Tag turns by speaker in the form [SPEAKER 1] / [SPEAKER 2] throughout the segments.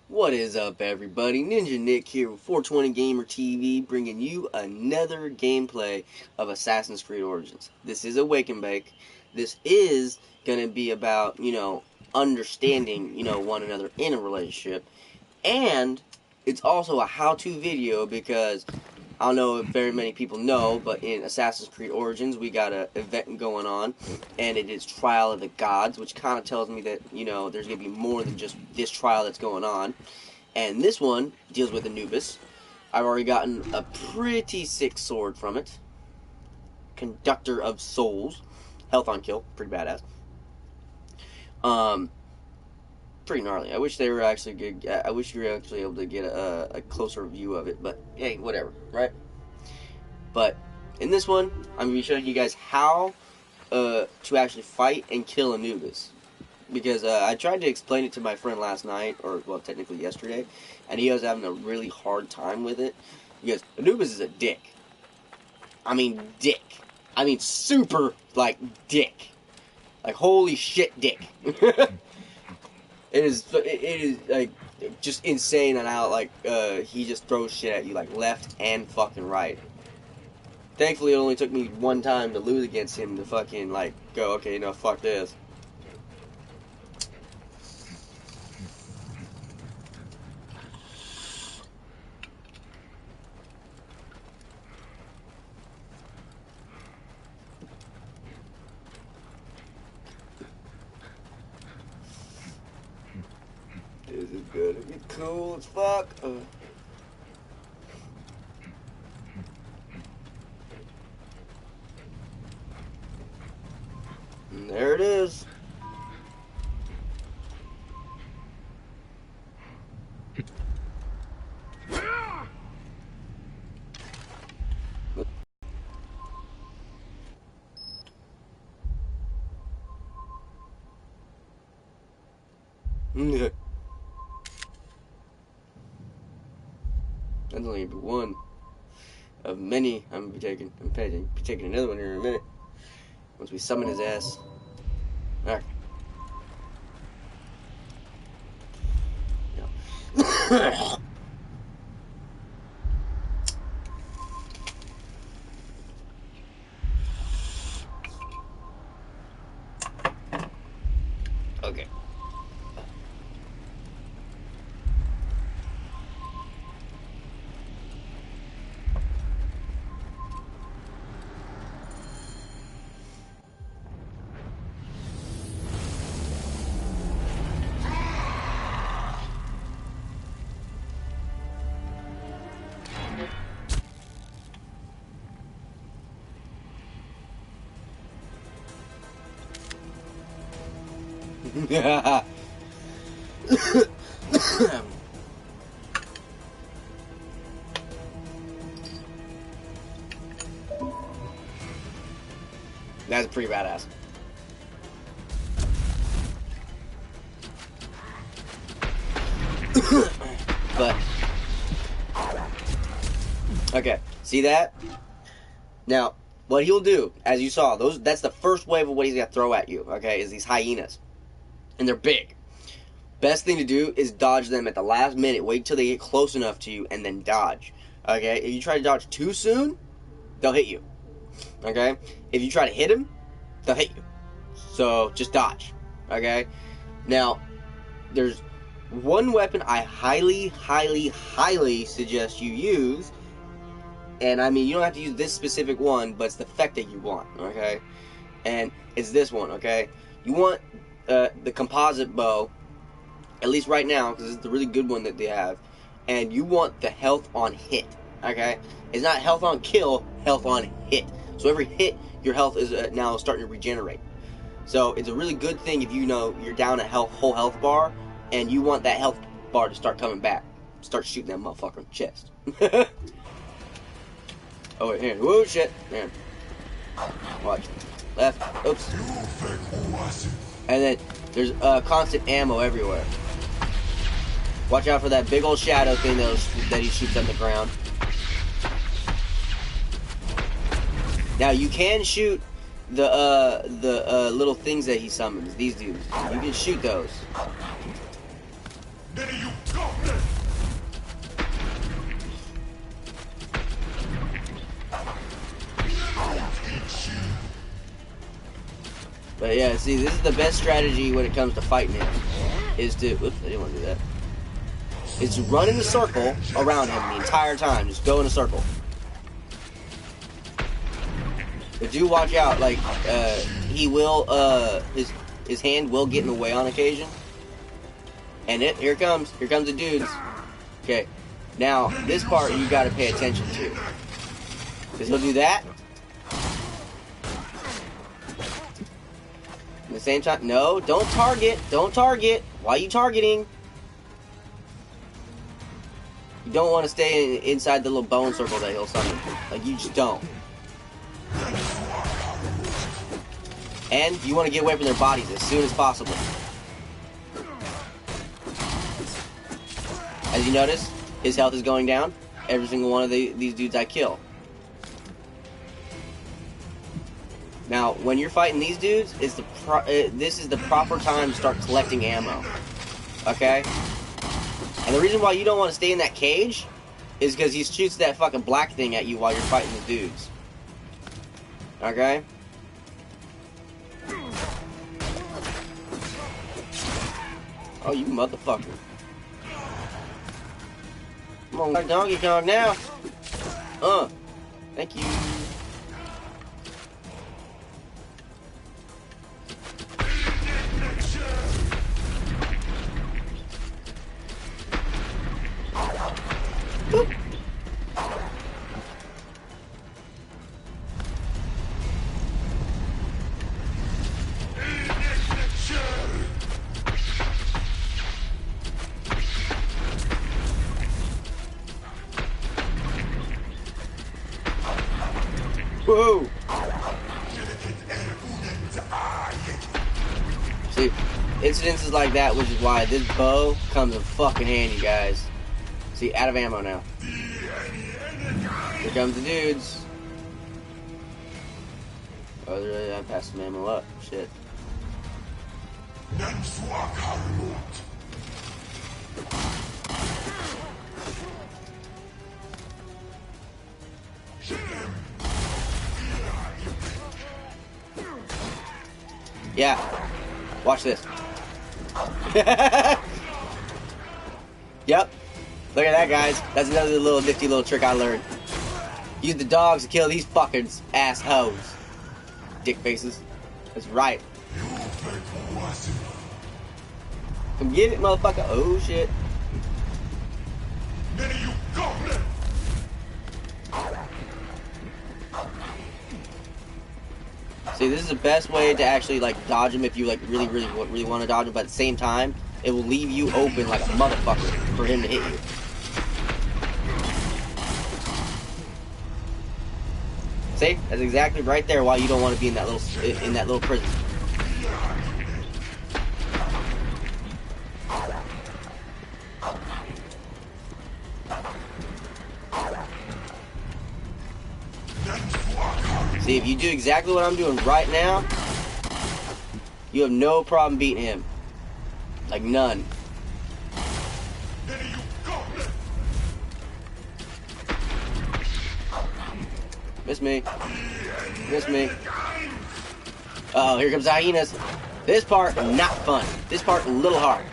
[SPEAKER 1] What is up, everybody? Ninja Nick here with 420 Gamer TV, bringing you another gameplay of Assassin's Creed Origins. This is a wake and bake. This is going to be about, understanding, one another in a relationship. And it's also a how-to video because I don't know if very many people know, but in Assassin's Creed Origins, we got an event going on, and it is Trial of the Gods, which kind of tells me that, there's going to be more than just this trial that's going on. And this one deals with Anubis. I've already gotten a pretty sick sword from it. Conductor of Souls. Health on kill. Pretty badass. Pretty gnarly. I wish they were actually good. I wish you were actually able to get a closer view of it, but hey, whatever, right? But in this one, I'm going to be showing you guys how to actually fight and kill Anubis. Because I tried to explain it to my friend last night, or, well, technically yesterday, and he was having a really hard time with it. Because Anubis is a dick. I mean, dick. I mean, super, dick. Like, holy shit, dick. It is, just insane on how, he just throws shit at you, left and fucking right. Thankfully, it only took me one time to lose against him to fucking, go, okay, no, fuck this. This is gonna be cool as fuck. And there it is. That's only gonna be one of many I'm gonna be taking another one here in a minute. Once we summon his ass. Alright. Okay. That's pretty badass. But okay, see that? Now, what he'll do, as you saw, that's the first wave of what he's gonna throw at you, okay, is these hyenas. And they're big. Best thing to do is dodge them at the last minute. Wait till they get close enough to you and then dodge. Okay? If you try to dodge too soon, they'll hit you. Okay? If you try to hit them, they'll hit you. So, just dodge. Okay? Now, there's one weapon I highly, highly, highly suggest you use. And, I mean, you don't have to use this specific one, but it's the effect that you want. Okay? And it's this one. Okay? You want the composite bow, at least right now, because it's the really good one that they have, and you want the health on hit, okay? It's not health on kill, health on hit. So every hit, your health is now starting to regenerate. So it's a really good thing if you know you're down a whole health bar, and you want that health bar to start coming back. Start shooting that motherfucker in the chest. Oh, wait, here. Whoa, shit. Man. Watch. Left. Oops. And then there's constant ammo everywhere. Watch out for that big old shadow thing that he shoots on the ground. Now you can shoot the little things that he summons. These dudes. You can shoot those. But yeah, see, this is the best strategy when it comes to fighting him. Is to, oops, I didn't want to do that. Is to run in a circle around him the entire time. Just go in a circle. But do watch out, like, he will, his hand will get in the way on occasion. And here comes the dudes. Okay, now, this part you gotta pay attention to. Because he'll do that. At the same time, no, don't target. Why are you targeting? You don't want to stay inside the little bone circle that he'll summon. Like, you just don't. And you want to get away from their bodies as soon as possible. As you notice, his health is going down. Every single one of these dudes I kill. Now, when you're fighting these dudes, this is the proper time to start collecting ammo. Okay? And the reason why you don't want to stay in that cage is because he shoots that fucking black thing at you while you're fighting the dudes. Okay? Oh, you motherfucker. Come on, Donkey Kong now. Thank you. Boop. Whoa! See, incidences like that, which is why this bow comes in fucking handy, guys. See, out of ammo now. Here comes the dudes. Oh, I passed some ammo up. Shit. Yeah. Watch this. Yep. Look at that, guys. That's another little nifty little trick I learned. Use the dogs to kill these fucking assholes. Dick faces. That's right. Come get it, motherfucker. Oh, shit. See, this is the best way to actually, like, dodge him if you, like, really want to dodge him, but at the same time, it will leave you open like a motherfucker for him to hit you. See? That's exactly right there why you don't want to be in that little prison. See, if you do exactly what I'm doing right now, you have no problem beating him. Like, none. Miss me. Miss me. Oh, here comes the hyenas. This part, not fun. This part, a little hard.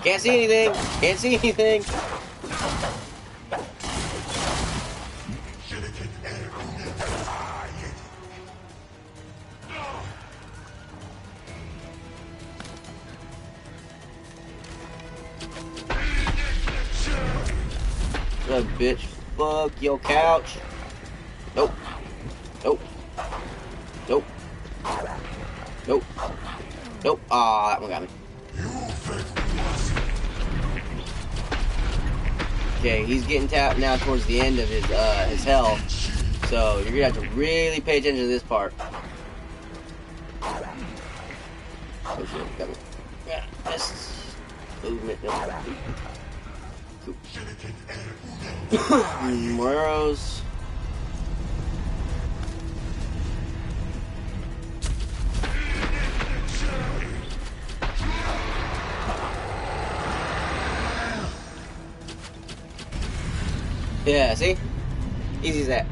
[SPEAKER 1] Can't see anything. Can't see anything. What up, bitch? Fuck your couch. Nope. Nope. Nope. Nope. Nope. Ah, that one got me. Okay, he's getting tapped now towards the end of his health, so you're gonna have to really pay attention to this part. Oh shit, got me. Yeah, this movement. Cool. More arrows. Yeah, see? Easy as that.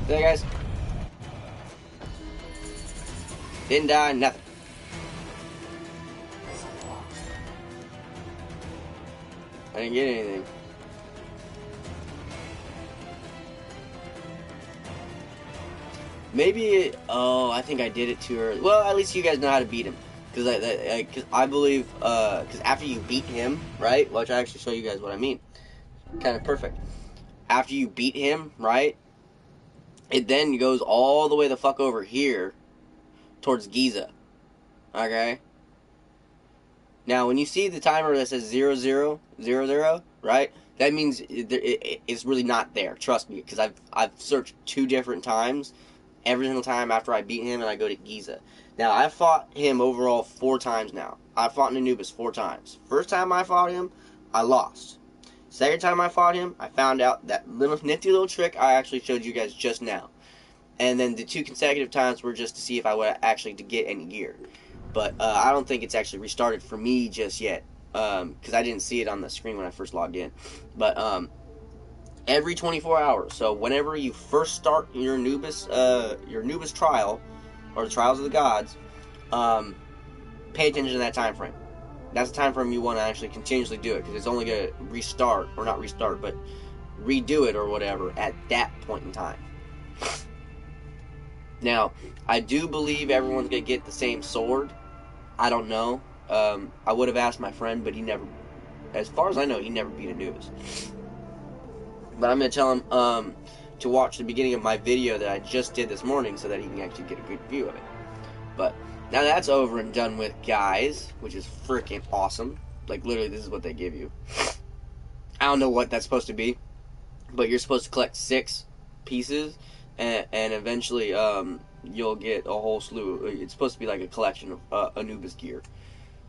[SPEAKER 1] There, guys. Didn't die, nothing. I didn't get anything. Maybe, I think I did it too early. Well, at least you guys know how to beat him. Because I believe, because after you beat him, right? Watch, I actually show you guys what I mean. Kind of perfect. After you beat him, right? It then goes all the way the fuck over here towards Giza. Okay? Now, when you see the timer that says 0000, right? That means it's really not there. Trust me, because I've searched 2 different times. Every single time after I beat him and I go to Giza. Now, I've fought him overall 4 times now. I've fought in Anubis 4 times. First time I fought him, I lost. Second time I fought him, I found out that little nifty little trick I actually showed you guys just now. And then the 2 consecutive times were just to see if I would actually to get any gear. But I don't think it's actually restarted for me just yet. Because I didn't see it on the screen when I first logged in. But, every 24 hours. So whenever you first start your Anubis trial, or the Trials of the Gods, pay attention to that time frame. That's the time frame you want to actually continuously do it, because it's only going to restart, or not restart, but redo it or whatever at that point in time. Now, I do believe everyone's going to get the same sword. I don't know. I would have asked my friend, but he never, as far as I know, he never beat Anubis. But I'm going to tell him to watch the beginning of my video that I just did this morning so that he can actually get a good view of it. But now that's over and done with, guys, which is freaking awesome. Like, literally, this is what they give you. I don't know what that's supposed to be, but you're supposed to collect 6 pieces, and eventually you'll get a whole slew. It's supposed to be like a collection of Anubis gear.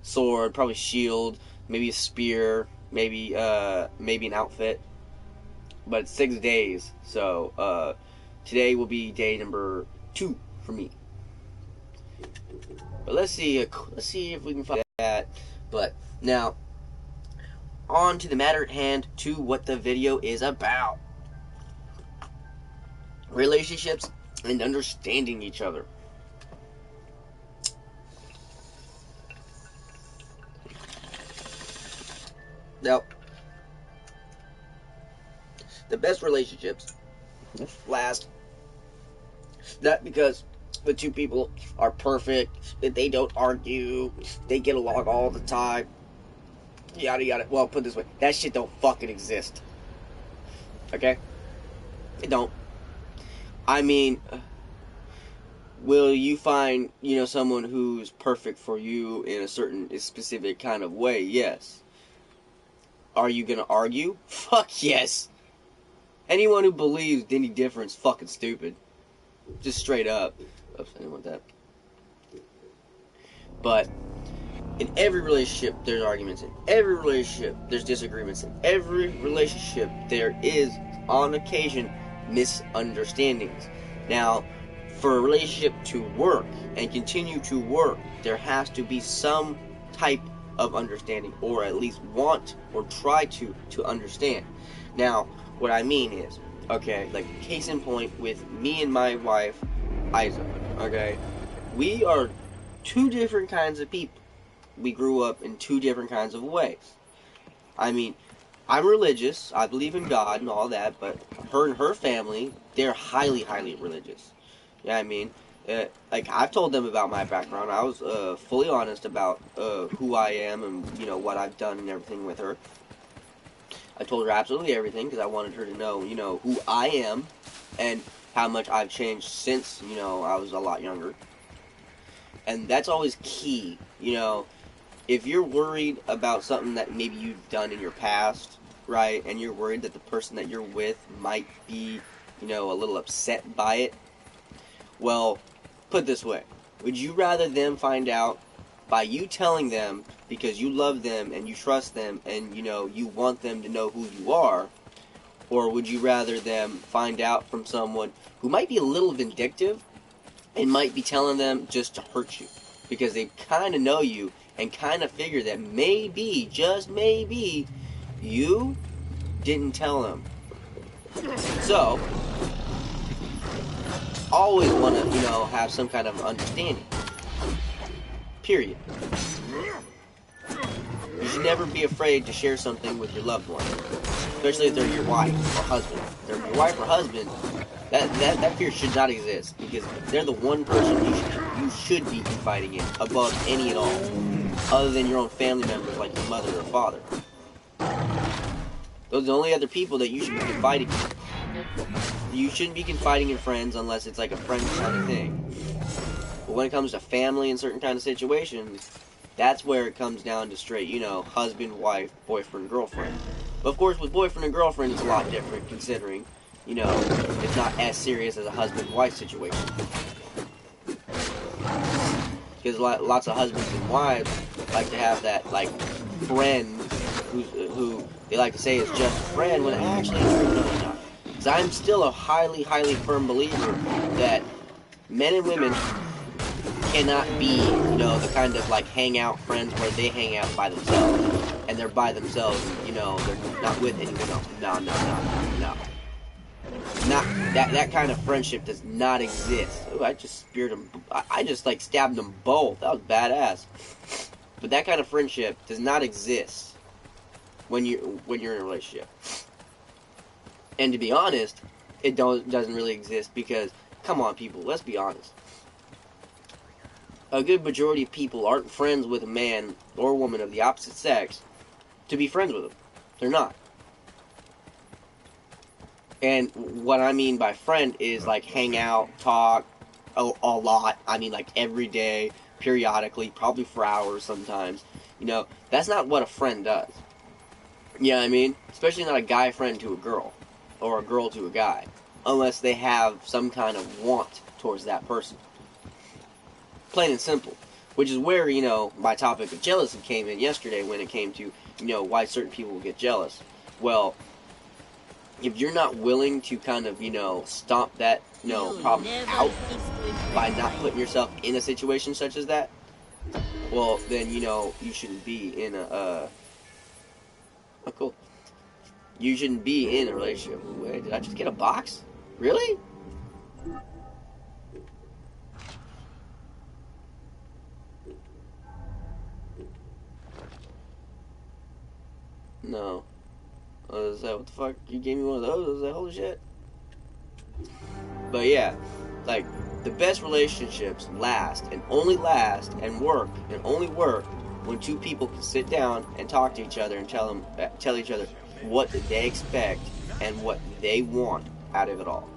[SPEAKER 1] Sword, probably shield, maybe a spear, maybe an outfit. But it's 6 days, so today will be day number 2 for me. But let's see if we can find that. But now, on to the matter at hand, to what the video is about: relationships and understanding each other. Now, the best relationships last, not because the 2 people are perfect, that they don't argue, they get along all the time, yada yada. Well, put it this way, that shit don't fucking exist. Okay? It don't. I mean, will you find, someone who's perfect for you in a certain specific kind of way? Yes. Are you gonna argue? Fuck yes. Anyone who believes any different is fucking stupid. Just straight up. Oops, I didn't want that. But in every relationship, there's arguments. In every relationship, there's disagreements. In every relationship, there is, on occasion, misunderstandings. Now, for a relationship to work and continue to work, there has to be some type of understanding, or at least want or try to understand. Now, what I mean is, okay, like case in point with me and my wife, Isa, okay? We are 2 different kinds of people. We grew up in 2 different kinds of ways. I mean, I'm religious, I believe in God and all that, but her and her family, they're highly, highly religious. Yeah, I mean, like, I've told them about my background. I was fully honest about who I am and, what I've done and everything with her. I told her absolutely everything because I wanted her to know, who I am and how much I've changed since, I was a lot younger. And that's always key, if you're worried about something that maybe you've done in your past, right, and you're worried that the person that you're with might be, a little upset by it, well, put it this way, would you rather them find out by you telling them because you love them and you trust them and, you want them to know who you are, or would you rather them find out from someone who might be a little vindictive and might be telling them just to hurt you because they kind of know you and kind of figure that maybe, just maybe, you didn't tell them So, always want to, have some kind of understanding. Period. You should never be afraid to share something with your loved one, especially if they're your wife or husband. If they're your wife or husband, that fear should not exist, because they're the one person you should be confiding in above any at all, other than your own family members like your mother or father. Those are the only other people that you should be confiding in. You shouldn't be confiding in friends unless it's like a friend kind of thing. But when it comes to family and certain kind of situations, that's where it comes down to straight, husband, wife, boyfriend, girlfriend. But of course, with boyfriend and girlfriend, it's a lot different, considering, it's not as serious as a husband-wife situation. Because lots of husbands and wives like to have that, like, friend who they like to say is just a friend, when actually it's really not. Because I'm still a highly, highly firm believer that men and women cannot be, the kind of, like, hangout friends where they hang out by themselves, and they're by themselves, they're not with anyone else. No. Not that kind of friendship does not exist. Ooh, I just speared them. I just, like, stabbed them both. That was badass. But that kind of friendship does not exist when you're in a relationship. And to be honest, it doesn't really exist because, come on, people, let's be honest. A good majority of people aren't friends with a man or woman of the opposite sex to be friends with them. They're not. And what I mean by friend is, like, hang out, talk a lot. I mean, like, every day, periodically, probably for hours sometimes. That's not what a friend does. You know what I mean? Especially not a guy friend to a girl, or a girl to a guy, unless they have some kind of want towards that person. Plain and simple. Which is where, my topic of jealousy came in yesterday, when it came to, why certain people will get jealous. Well, if you're not willing to kind of, stomp that, problem out by not putting yourself in a situation such as that, well, then, you shouldn't be in a, oh, cool. You shouldn't be in a relationship. Wait, did I just get a box? Really? No. I was like, what the fuck? You gave me one of those? I was like, holy shit. But yeah, like, the best relationships last and only work when two people can sit down and talk to each other and tell each other what they expect and what they want out of it all.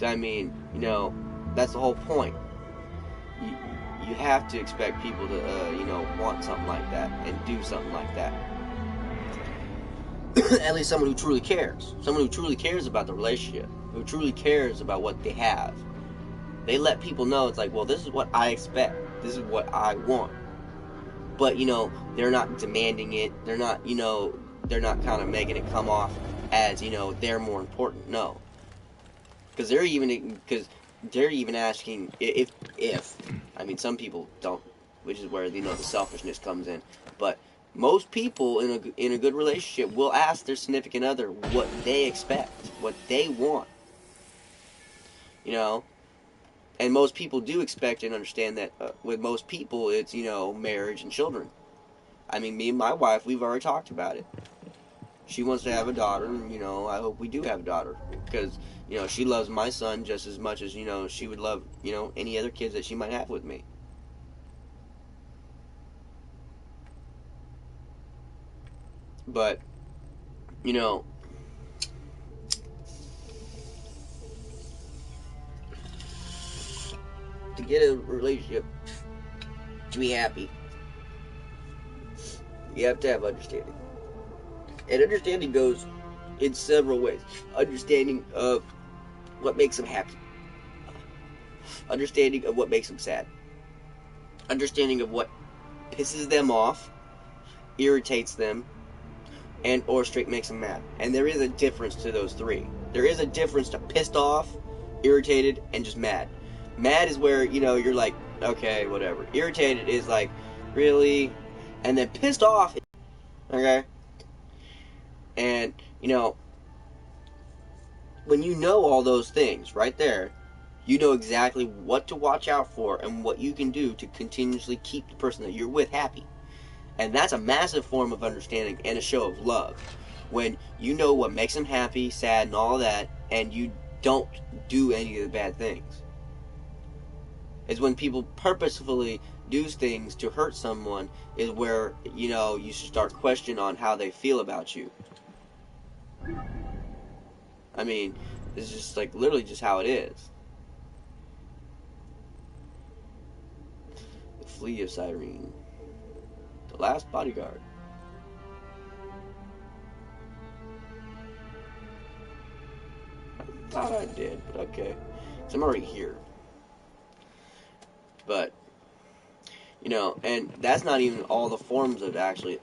[SPEAKER 1] I mean, that's the whole point. You have to expect people to, want something like that and do something like that. At least someone who truly cares. Someone who truly cares about the relationship. Who truly cares about what they have. They let people know, it's like, well, this is what I expect. This is what I want. But, they're not demanding it. They're not, they're not kind of making it come off as, they're more important. No. Because they're even asking if I mean, some people don't, which is where, the selfishness comes in. But most people in a good relationship will ask their significant other what they expect, what they want. And most people do expect and understand that with most people it's, marriage and children. I mean, me and my wife, we've already talked about it. She wants to have a daughter, and, I hope we do have a daughter. Because, she loves my son just as much as, she would love, any other kids that she might have with me. But, to get a relationship to be happy, you have to have understanding. And understanding goes in several ways. Understanding of what makes them happy. Understanding of what makes them sad. Understanding of what pisses them off, irritates them, and or straight makes them mad. And there is a difference to those three. There is a difference to pissed off, irritated, and just mad. Mad is where, you're like, okay, whatever. Irritated is like, really? and then pissed off. Okay? And, you know, when you know all those things right there, you know exactly what to watch out for and what you can do to continuously keep the person that you're with happy. And that's a massive form of understanding and a show of love. When you know what makes them happy, sad, and all that, and you don't do any of the bad things. It's when people purposefully do things to hurt someone is where, you know, you should start questioning on how they feel about you. I mean, it's just like literally just how it is. The Flea of Cyrene. The Last Bodyguard. I thought I did, but okay. So I'm already here. But, you know, and that's not even all the forms of actually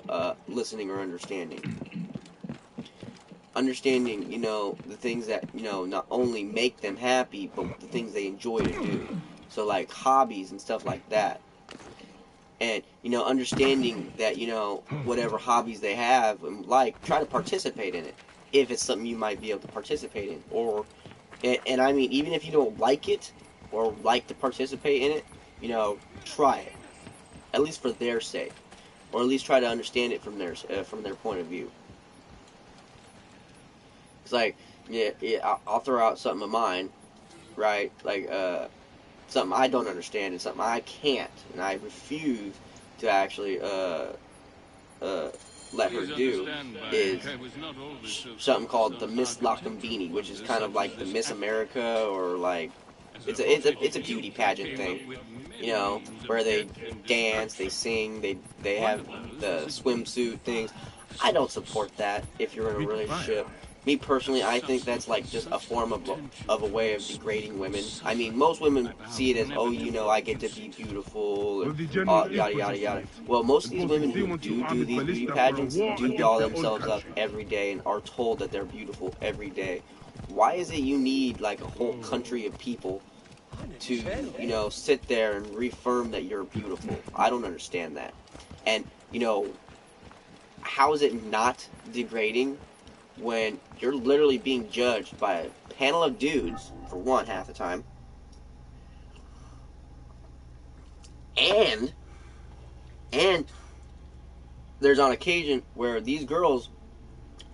[SPEAKER 1] listening or understanding. Understanding, you know, the things that, you know, not only make them happy, but the things they enjoy to do. So, like, hobbies and stuff like that. And, you know, understanding that, you know, whatever hobbies they have and like, try to participate in it. If it's something you might be able to participate in. Or, and I mean, even if you don't like it, or like to participate in it, you know, try it. At least for their sake. Or at least try to understand it from their point of view. It's like, yeah, I'll throw out something of mine, right? Like, something I don't understand and something I can't, and I refuse to actually let her do is something called the Miss Lockambini, which is kind of like the Miss America, or like it's a beauty pageant thing, you know, where they dance, they sing, they have the swimsuit things. I don't support that if you're in a relationship. Me personally, I think that's like just a form of a way of degrading women. I mean, most women see it as, oh, you know, I get to be beautiful, and yada yada yada. Well, most of these women who do these beauty pageants do doll themselves up every day and are told that they're beautiful every day. Why is it you need like a whole country of people to, you know, sit there and reaffirm that you're beautiful? I don't understand that. And, you know, how is it not degrading when you're literally being judged by a panel of dudes, for one, half the time, and there's on occasion where these girls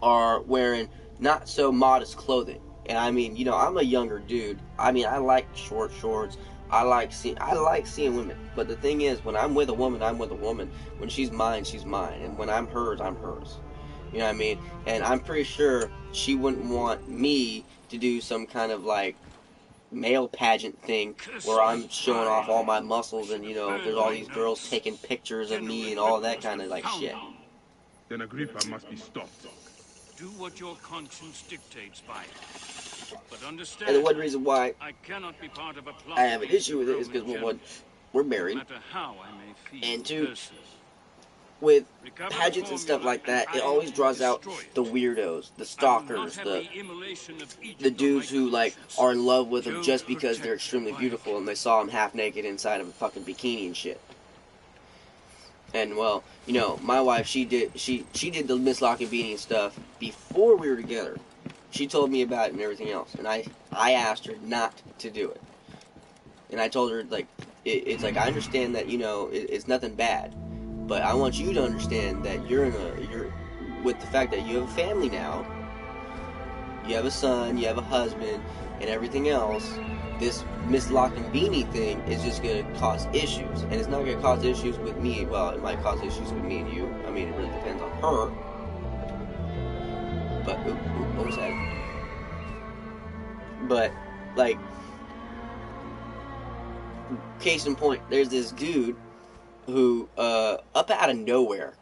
[SPEAKER 1] are wearing not so modest clothing. And I mean, you know, I'm a younger dude. I mean, I like short shorts. I like seeing women. But the thing is, when I'm with a woman, I'm with a woman. When she's mine, she's mine. And when I'm hers, I'm hers. You know what I mean? And I'm pretty sure she wouldn't want me to do some kind of like male pageant thing where I'm showing off all my muscles and, you know, there's all these girls taking pictures of me and all that kind of like shit.
[SPEAKER 2] Then Agrippa must be stopped.
[SPEAKER 3] Do what your conscience dictates by. But understand,
[SPEAKER 1] And the one reason why
[SPEAKER 3] I cannot be part of a plot
[SPEAKER 1] I have an issue with it is because we're married,
[SPEAKER 3] no matter how I may feel
[SPEAKER 1] and two,
[SPEAKER 3] personally.
[SPEAKER 1] with pageants and stuff like that, it always draws out the weirdos, the stalkers, the dudes who like are in love with them just because they're extremely beautiful and they saw them half naked inside of a fucking bikini and shit. And well, you know, my wife, she did the Miss Lockambini and stuff before we were together. She told me about it and everything else, and I asked her not to do it. And I told her, like, it's like, I understand that, you know, it's nothing bad, but I want you to understand that you're with the fact that you have a family now, you have a son, you have a husband, and everything else. This Miss Lockambini thing is just going to cause issues, and it's not going to cause issues with me. Well, it might cause issues with me and you. I mean, it really depends on her. But what was that? But like, case in point, there's this dude who up out of nowhere,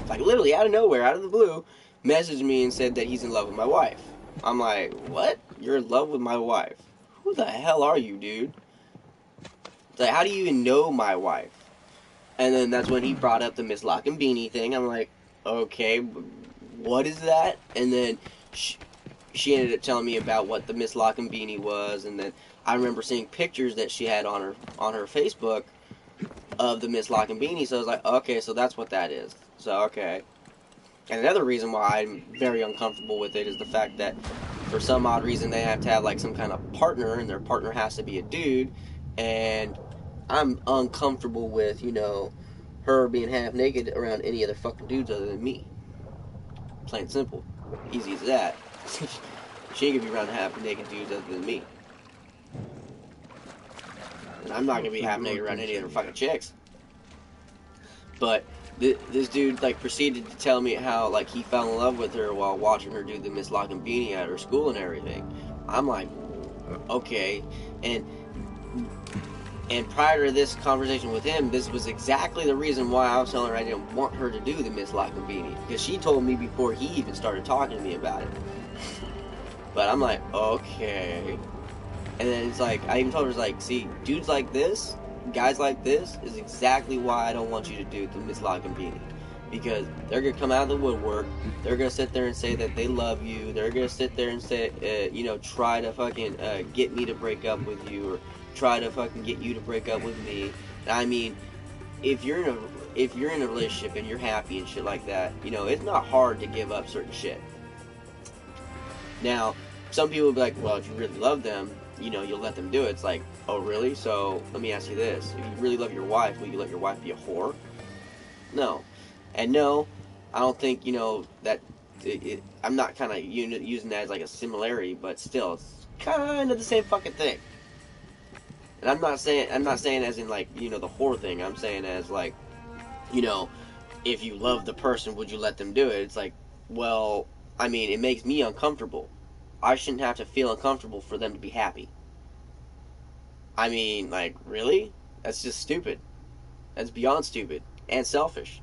[SPEAKER 1] like literally out of nowhere, out of the blue, messaged me and said that he's in love with my wife. I'm like, what? You're in love with my wife? Who the hell are you, dude? It's like, how do you even know my wife? And then that's when he brought up the Miss Lockambini thing. I'm like, okay, what is that? And then she ended up telling me about what the Miss Lockambini was, and then I remember seeing pictures that she had on her Facebook of the Miss Lock and Beanie. So I was like, okay, so that's what that is. So okay. And another reason why I'm very uncomfortable with it is the fact that for some odd reason they have to have like some kind of partner, and their partner has to be a dude, and I'm uncomfortable with, you know, her being half naked around any other fucking dudes other than me. Plain and simple. Easy as that. She ain't gonna be around half naked dudes other than me. And I'm not gonna be half naked around any other fucking chicks. But this dude like proceeded to tell me how like he fell in love with her while watching her do the Miss Lock and Beanie at her school and everything. I'm like, okay, and prior to this conversation with him, this was exactly the reason why I was telling her I didn't want her to do the Miss Lock and Beanie, because she told me before he even started talking to me about it. But I'm like, okay. And then it's like, I even told her, it's like, see, dudes like this, guys like this, is exactly why I don't want you to do the Miss Lock and Beanie. Because they're going to come out of the woodwork, they're going to sit there and say that they love you, they're going to sit there and say, you know, try to fucking get me to break up with you, or try to fucking get you to break up with me. I mean, if you're in a relationship and you're happy and shit like that, you know, it's not hard to give up certain shit. Now, some people will be like, well, if you really love them, you know, you'll let them do it. It's like, oh, really? So, let me ask you this. If you really love your wife, will you let your wife be a whore? No. And no, I don't think, you know, that... I'm not kind of using that as, like, a similarity, but still, it's kind of the same fucking thing. And I'm not saying as in, like, you know, the whore thing. I'm saying as, like, you know, if you love the person, would you let them do it? It's like, well, I mean, it makes me uncomfortable. I shouldn't have to feel uncomfortable for them to be happy. I mean, like, really? That's just stupid. That's beyond stupid. And selfish.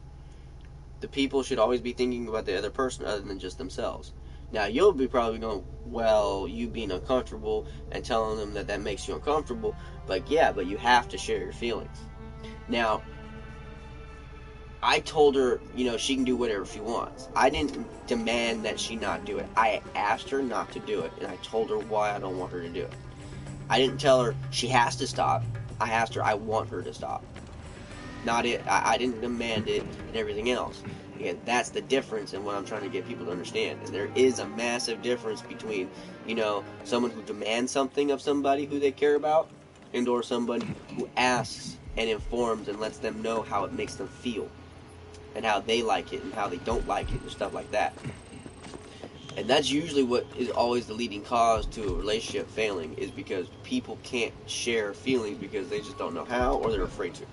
[SPEAKER 1] The people should always be thinking about the other person other than just themselves. Now, you'll be probably going, well, you being uncomfortable and telling them that makes you uncomfortable. But yeah, but you have to share your feelings. Now, I told her, you know, she can do whatever she wants. I didn't demand that she not do it. I asked her not to do it, and I told her why I don't want her to do it. I didn't tell her she has to stop. I asked her I want her to stop. Not it. I didn't demand it and everything else. Again, that's the difference in what I'm trying to get people to understand. And there is a massive difference between, you know, someone who demands something of somebody who they care about, and or somebody who asks and informs and lets them know how it makes them feel, and how they like it and how they don't like it and stuff like that. And that's usually what is always the leading cause to a relationship failing, is because people can't share feelings because they just don't know how, or they're afraid to.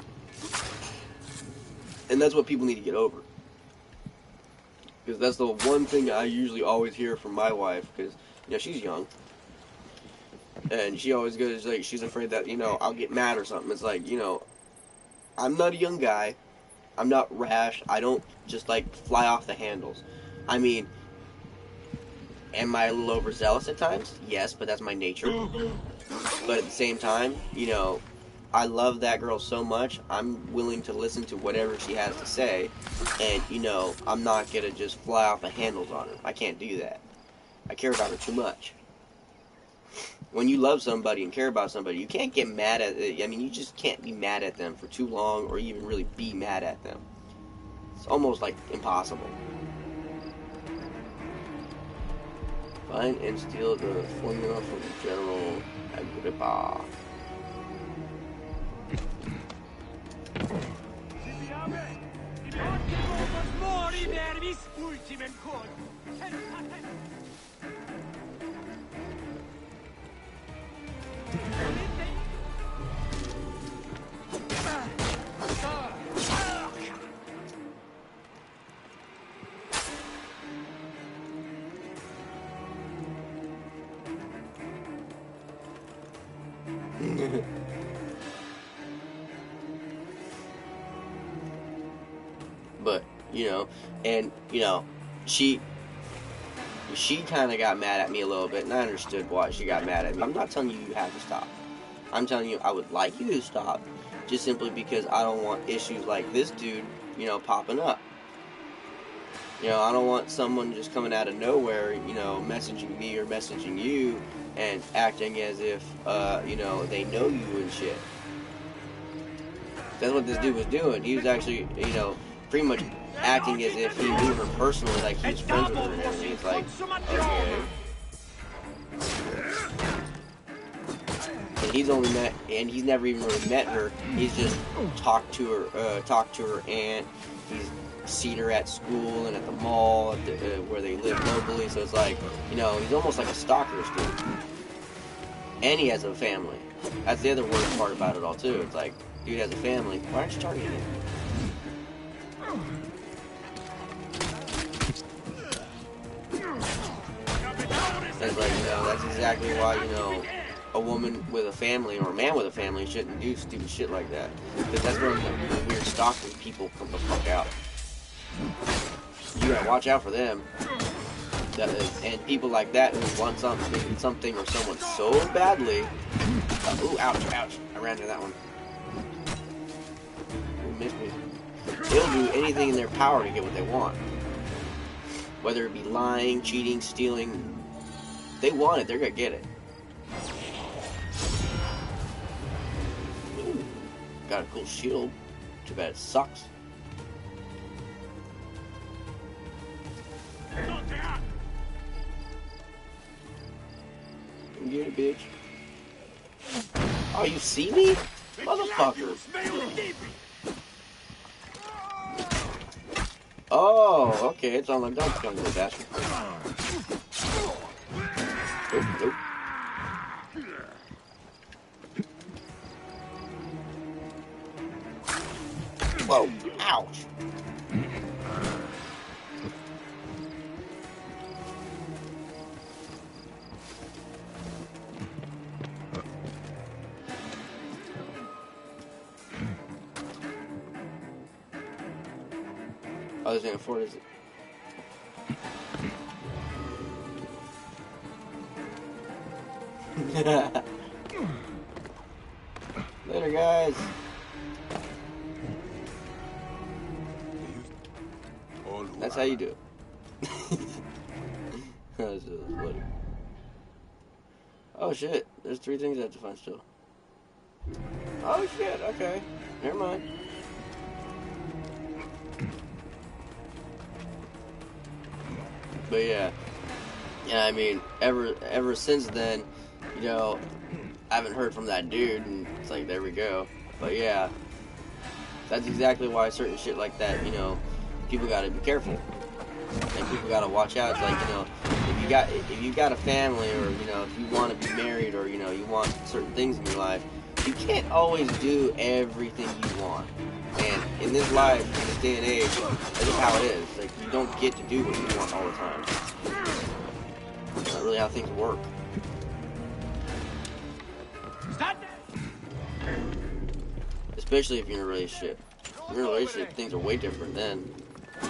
[SPEAKER 1] And that's what people need to get over. Because that's the one thing I usually always hear from my wife, because, you know, she's young. And she always goes, like, she's afraid that, you know, I'll get mad or something. It's like, you know, I'm not a young guy. I'm not rash. I don't just, like, fly off the handles. I mean, am I a little overzealous at times? Yes, but that's my nature. But at the same time, you know, I love that girl so much, I'm willing to listen to whatever she has to say. And, you know, I'm not going to just fly off the handles on her. I can't do that. I care about her too much. When you love somebody and care about somebody, you can't get mad at it. I mean, you just can't be mad at them for too long, or even really be mad at them. It's almost like impossible. Find and steal the formula from General Agrippa. But, you know, and, you know, she kind of got mad at me a little bit, and I understood why she got mad at me. I'm not telling you you have to stop. I'm telling you I would like you to stop, just simply because I don't want issues like this dude, you know, popping up. You know, I don't want someone just coming out of nowhere, you know, messaging me or messaging you and acting as if, you know, they know you and shit. That's what this dude was doing. He was actually, you know, pretty much acting as if he knew her personally, like he was friends with her and everything. It's like, okay. And he's never even really met her. He's just talked to her aunt. He's seen her at school and at the mall, where they live locally. So it's like, you know, he's almost like a stalker dude. And he has a family. That's the other worst part about it all too. It's like, dude has a family. Why aren't you targeting him? That's like, you know, that's exactly why, you know, a woman with a family or a man with a family shouldn't do stupid shit like that. Because that's where the weird stalking people come the fuck out. You gotta watch out for them. And people like that who want something or someone so badly. Ooh, ouch, ouch. I ran into that one. Ooh, missed me. They'll do anything in their power to get what they want. Whether it be lying, cheating, stealing. They want it, they're gonna get it. Ooh, got a cool shield. Too bad it sucks. Get it, bitch. Oh, you see me? Motherfucker. Oh, okay, it's on the dump gun, little bastard. Nope, nope. Whoa, ouch. Oh, there's an Ford, is it? Later, guys. That's how you do it. That's funny. Oh shit, there's 3 things I have to find still. Oh shit, okay. Never mind. But yeah, I mean, ever since then, you know, I haven't heard from that dude, and it's like, there we go. But yeah, that's exactly why certain shit like that, you know, people gotta be careful, and people gotta watch out. It's like, you know, if you got a family, or you know, if you want to be married, or you know, you want certain things in your life, you can't always do everything you want. And in this life, in this day and age, that's just how it is. Like, you don't get to do what you want all the time. That's not really how things work. Especially if you're in a relationship. If you're in a relationship, things are way different then. I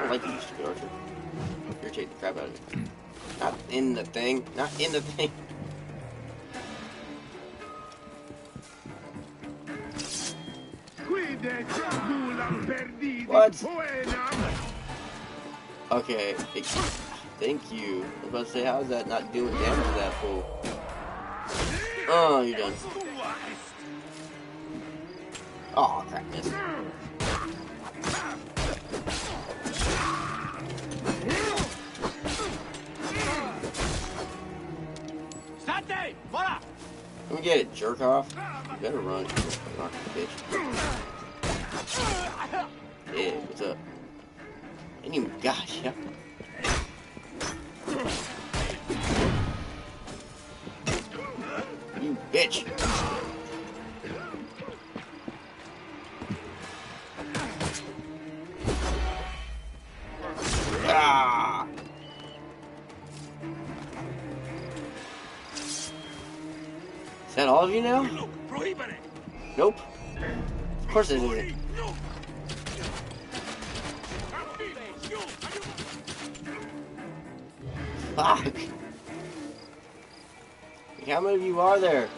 [SPEAKER 1] don't like you, stupid archer. Irritate the crap out of me. Not in the thing. Not in the thing. What? Okay. Thank you. I was about to say, how is that not doing damage to that fool? Oh, you're done. Oh, crap, miss. Let me get it, jerk off. You better run, bitch. Yeah, what's up? I ain't even got you. You bitch. Ah! Is that all of you now? Nope. Of course it isn't. Fuck. How many of you are there?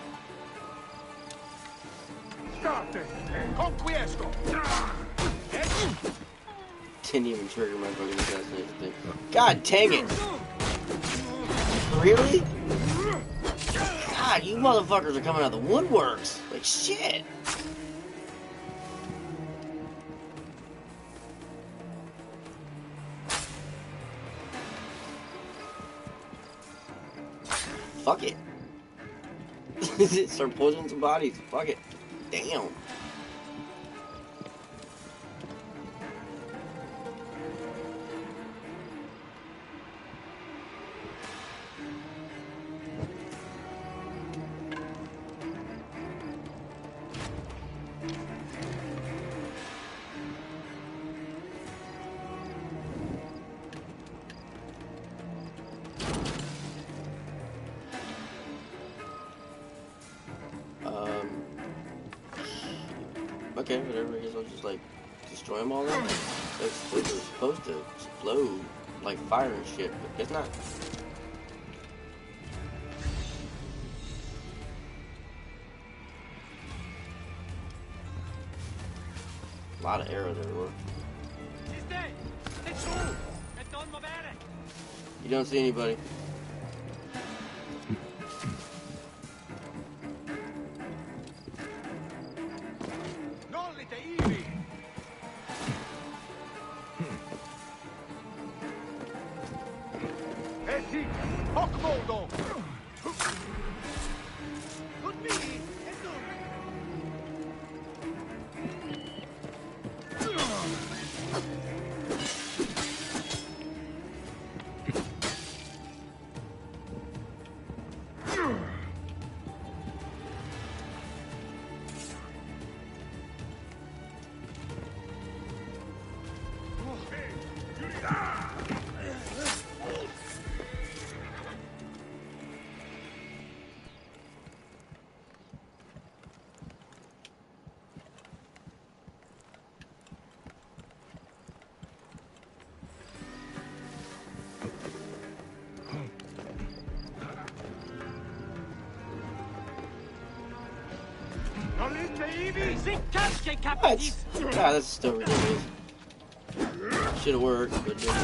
[SPEAKER 1] Didn't even trigger my fucking assassination thing. God dang it! Really? God, you motherfuckers are coming out of the woodworks. Like, shit. Fuck it. Start poisoning some bodies. Fuck it. Damn. Okay, whatever. I guess I'll just, like, destroy them all then. Those are supposed to explode like fire and shit, but guess not. A lot of arrows everywhere. You don't see anybody. What? God, that's still ridiculous. Should have worked, but didn't.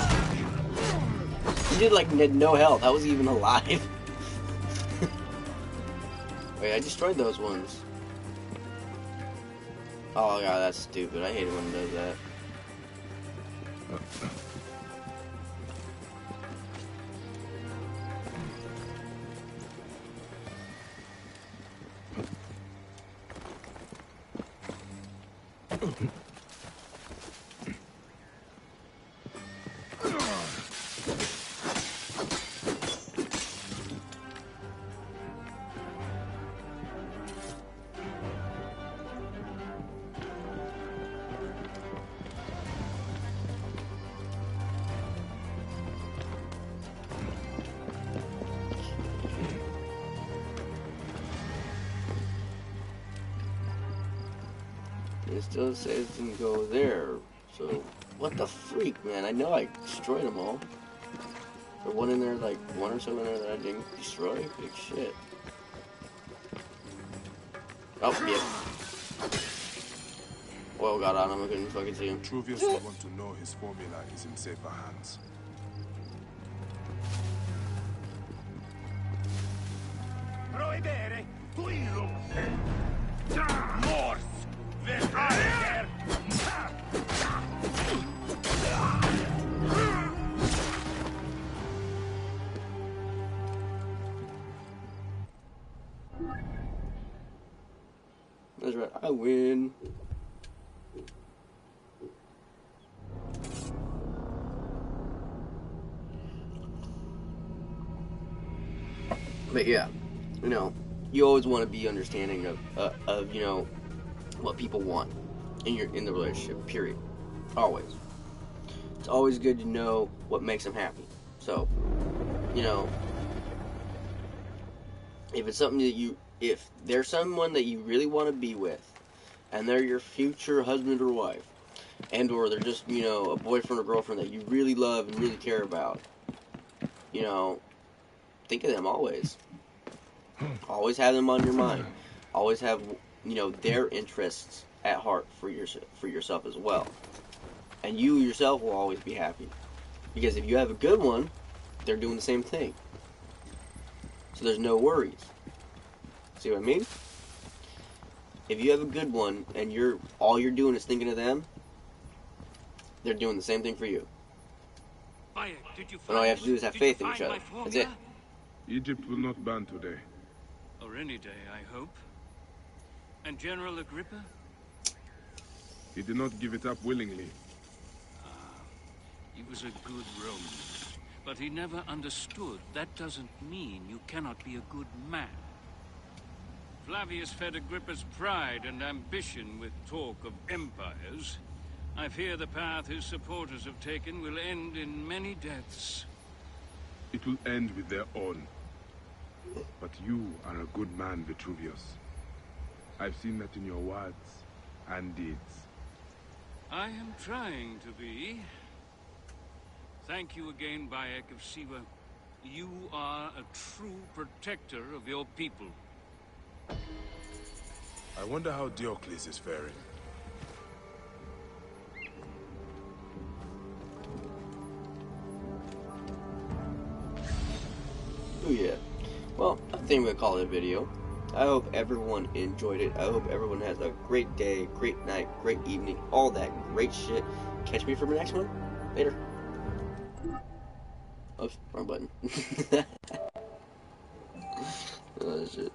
[SPEAKER 1] He did like no health. I wasn't even alive. Wait, I destroyed those ones. Oh god, that's stupid. I hate it when it does that. It still says it didn't go there. So, what the freak, man? I know I destroyed them all. There one in there, like, one or so in there that I didn't destroy? Big shit. Oh, yeah. Well, got on him. I couldn't fucking see him.
[SPEAKER 4] Truvius will want to know his formula is in safer hands.
[SPEAKER 3] Proibere, tuilum. Mors. Verhaer.
[SPEAKER 1] That's right. I win. But yeah, you know, you always want to be understanding of you know, what people want in the relationship. Period. Always. It's always good to know what makes them happy. So, you know, if it's something that if there's someone that you really want to be with, and they're your future husband or wife, and or they're just, you know, a boyfriend or girlfriend that you really love and really care about, you know, think of them always. Always have them on your mind. Always have, you know, their interests at heart for yourself as well. And you yourself will always be happy. Because if you have a good one, they're doing the same thing. So there's no worries. See what I mean? If you have a good one and all you're doing is thinking of them, they're doing the same thing for you.
[SPEAKER 3] Bayek, did you
[SPEAKER 1] And all you have to do is
[SPEAKER 3] find-
[SPEAKER 1] have
[SPEAKER 3] did you
[SPEAKER 1] faith in each
[SPEAKER 3] find
[SPEAKER 1] other.
[SPEAKER 3] my
[SPEAKER 1] That's it.
[SPEAKER 3] formula?
[SPEAKER 2] Egypt will not ban today.
[SPEAKER 3] Or any day, I hope. And General Agrippa?
[SPEAKER 2] He did not give it up willingly.
[SPEAKER 3] He was a good Roman. But he never understood. That doesn't mean you cannot be a good man. Flavius fed Agrippa's pride and ambition with talk of empires. I fear the path his supporters have taken will end in many deaths.
[SPEAKER 2] It will end with their own. But you are a good man, Vitruvius. I've seen that in your words and deeds.
[SPEAKER 3] I am trying to be. Thank you again, Bayek of Siwa. You are a true protector of your people.
[SPEAKER 4] I wonder how Diocles is faring.
[SPEAKER 1] Oh yeah. Well, I think we'll call it a video. I hope everyone enjoyed it. I hope everyone has a great day, great night, great evening, all that great shit. Catch me for the next one. Later. Oops, wrong button. Oh shit.